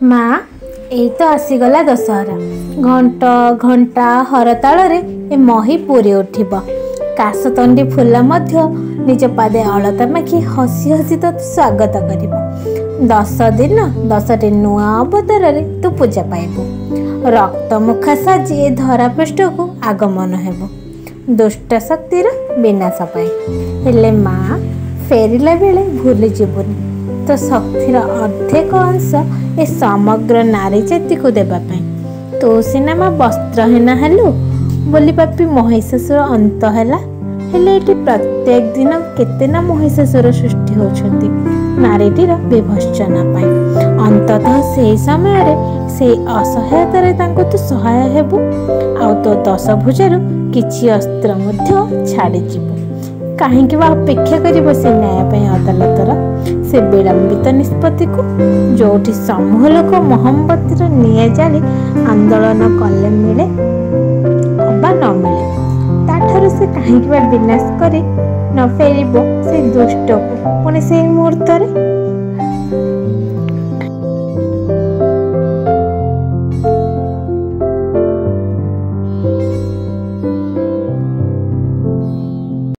माँ यही तो आसीगला दशहरा घंट घंटा हरताल ए मही पूरी उठिब काशतंडी फुल निज पादे अलता माखी हसी हसी तो स्वागत कर 10 दिन 10टी नुआ अवतार तू पूजा पाइबू रक्त मुखा साजी ए धरा पृष्ठ को आगमन हेब दुष्ट शक्तिर विनाश पाए हेले माँ फेरिला बेले भूली जीवनी तो शक्तिर अर्धेक अंश ए समग्र नारी जाति को देवाई तो सीना माँ वस्त्रहीन हेलु बोली पापी महिषासुर अंत हैला हेले एटी प्रत्येक दिन केतेना महिषासुर सृष्टि होछंती नारीटीर विभर्जना पाई अंततः से समय से असहायतारे तांको तो सहाय हेबु आ तो 10 भुजारू किछि अस्त्र मध्य छाड़ी जीवु कहीं अपेक्षा कर से न्याय अदालतर से विलंबित निष्पत्ति को जोठी समूह लोक मोहम्मतीर निया जाली आंदोलन कले मिले अबा न मिले ताठार से कहीं विनाश कर न फेर से दुष्ट को पुणी से मुहूर्त